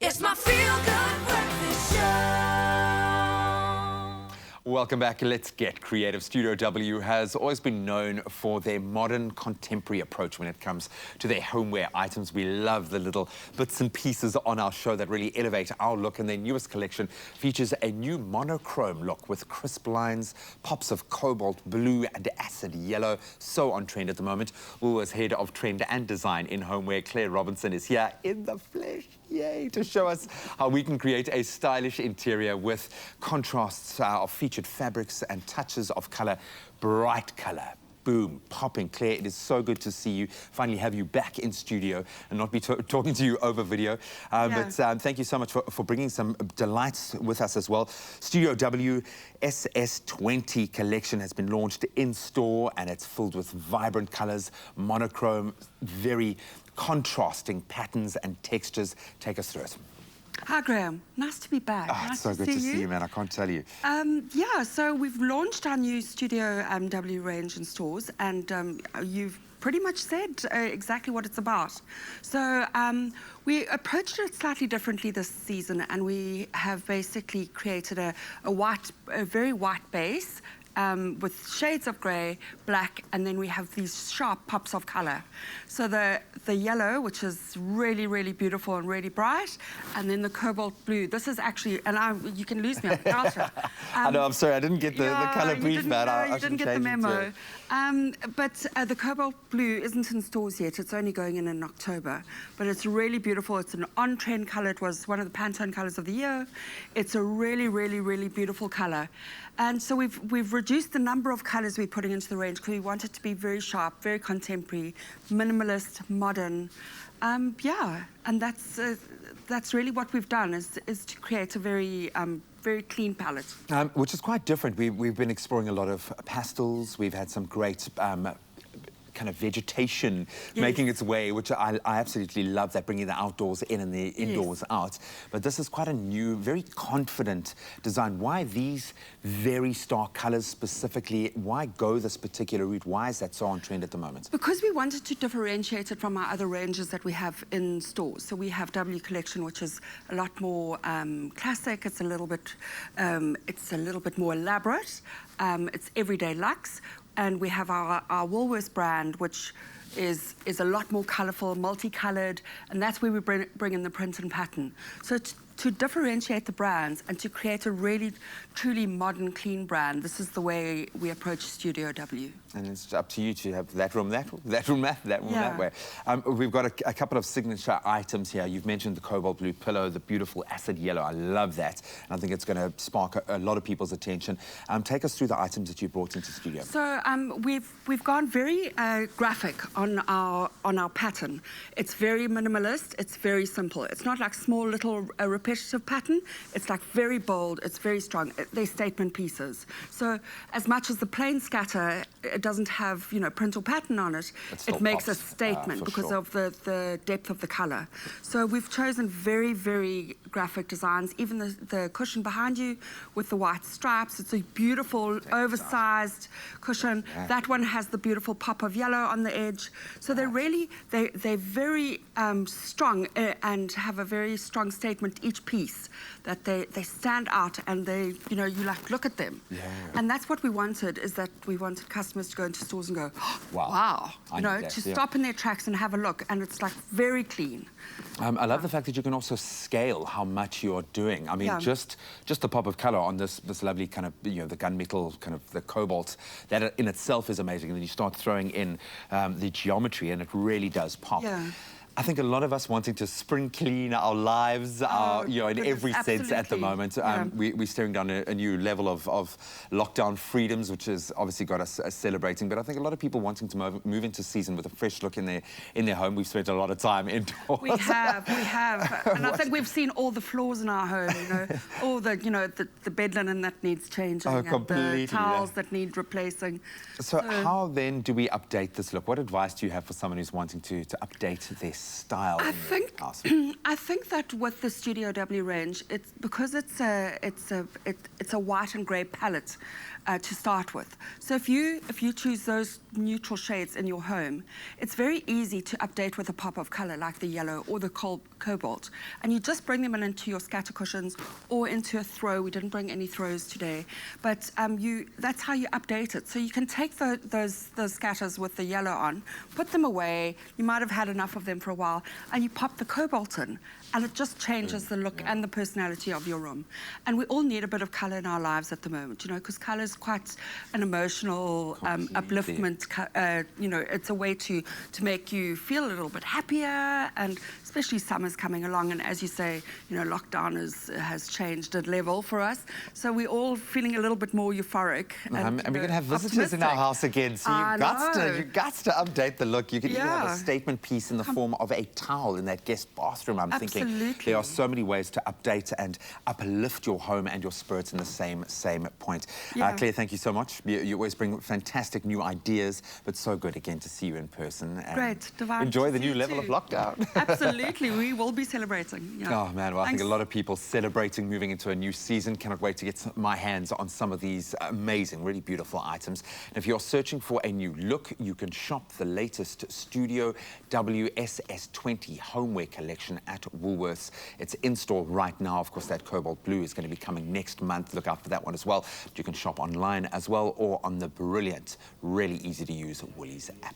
It's my feel-good breakfast show. Welcome back. Let's get creative. Studio W has always been known for their modern, contemporary approach when it comes to their homeware items. We love the little bits and pieces on our show that really elevate our look, and their newest collection features a new monochrome look with crisp lines, pops of cobalt blue and acid yellow, so on trend at the moment. Woolworths head of trend and design in homeware, Claire Robinson, is here in the flesh, yay, to show us how we can create a stylish interior with contrasts of featured fabrics and touches of color, bright color. Boom, popping. Claire, it is so good to see you, finally have you back in studio and not be talking to you over video. But thank you so much for bringing some delights with us as well. Studio.W SS20 collection has been launched in store, and it's filled with vibrant colors, monochrome, very contrasting patterns and textures. Take us through it. Hi, Graham. Nice to be back. Oh, it's so good to see you, man. I can't tell you. Yeah, so we've launched our new Studio W range in stores, and you've pretty much said exactly what it's about. So we approached it slightly differently this season, and we have basically created a very white base, with shades of grey, black, and then we have these sharp pops of colour. So the yellow, which is really, really beautiful and really bright, and then the cobalt blue. This is actually, and you can lose me on the counter. I know, I'm sorry, I didn't get the colour brief, man. You didn't get the memo. But the cobalt blue isn't in stores yet. It's only going in October. But it's really beautiful. It's an on-trend colour. It was one of the Pantone colours of the year. It's a really, really, really beautiful colour. And so we've reduced the number of colours we're putting into the range because we want it to be very sharp, very contemporary, minimalist, modern. Yeah, and that's really what we've done, is to create a very clean palette. Which is quite different. We've been exploring a lot of pastels. We've had some great kind of vegetation making its way, which I absolutely love, that bringing the outdoors in and the indoors out. But this is quite a new, very confident design. Why these very stark colours specifically? Why go this particular route? Why is that so on trend at the moment? Because we wanted to differentiate it from our other ranges that we have in stores. So we have W Collection, which is a lot more classic. It's a little bit more elaborate. It's everyday luxe. And we have our Woolworths brand, which is a lot more colourful, multicoloured, and that's where we bring in the print and pattern. So to differentiate the brands and to create a really, truly modern, clean brand, this is the way we approach Studio W. And it's up to you to have that room that way. We've got a couple of signature items here. You've mentioned the cobalt blue pillow, the beautiful acid yellow. I love that. And I think it's going to spark a lot of people's attention. Take us through the items that you brought into studio. So we've gone very graphic on our pattern. It's very minimalist. It's very simple. It's not like small little repetitive pattern. It's like very bold. It's very strong. They're statement pieces. So as much as the plain scatter, it doesn't have, print or pattern on it, it makes a statement because of the depth of the colour. So we've chosen very, very graphic designs. Even the cushion behind you with the white stripes, it's a beautiful, oversized cushion. That one has the beautiful pop of yellow on the edge. So they're really, they're very strong and have a very strong statement, each piece, that they stand out and they, you like, look at them. And that's what we wanted, is that we wanted customers to go into stores and go, oh, wow. To stop in their tracks and have a look, and it's like very clean. I love the fact that you can also scale how much you're doing. I mean, just the pop of colour on this lovely kind of, the gunmetal, kind of the cobalt, that in itself is amazing. And then you start throwing in the geometry, and it really does pop. I think a lot of us wanting to spring clean our lives, in every sense at the moment. We're staring down a new level of lockdown freedoms, which has obviously got us celebrating. But I think a lot of people wanting to move into season with a fresh look in their home. We've spent a lot of time indoors. We have. And I think we've seen all the flaws in our home, all the bed linen that needs changing, and the towels that need replacing. So how then do we update this look? What advice do you have for someone who's wanting to update this style? I think that with the Studio W range, it's because it's a white and grey palette. to start with. So if you choose those neutral shades in your home, it's very easy to update with a pop of color like the yellow or the cobalt. And you just bring them into your scatter cushions or into a throw. We didn't bring any throws today, but that's how you update it. So you can take those scatters with the yellow on, put them away. You might have had enough of them for a while, and you pop the cobalt in, and it just changes the look and the personality of your room. And we all need a bit of color in our lives at the moment, you know, because color is quite an emotional upliftment. You know, it's a way to make you feel a little bit happier, and especially summer's coming along, and as you say, you know, lockdown has changed a level for us, so we're all feeling a little bit more euphoric. And we're going to have visitors in our house again, so you've got to update the look. You can even have a statement piece in the form of a towel in that guest bathroom. I'm thinking there are so many ways to update and uplift your home and your spirits in the same point. Claire, thank you so much. You always bring fantastic new ideas, but so good again to see you in person. And great, divine. Enjoy the new level of lockdown. Absolutely, we will be celebrating. Oh man, well, I think a lot of people celebrating moving into a new season. Cannot wait to get my hands on some of these amazing, really beautiful items. And if you're searching for a new look, you can shop the latest STUDIO.W SS20 Homeware collection at Woolworths. It's in store right now. Of course, that cobalt blue is going to be coming next month. Look out for that one as well. But you can shop online as well, or on the brilliant, really easy to use Woolies app.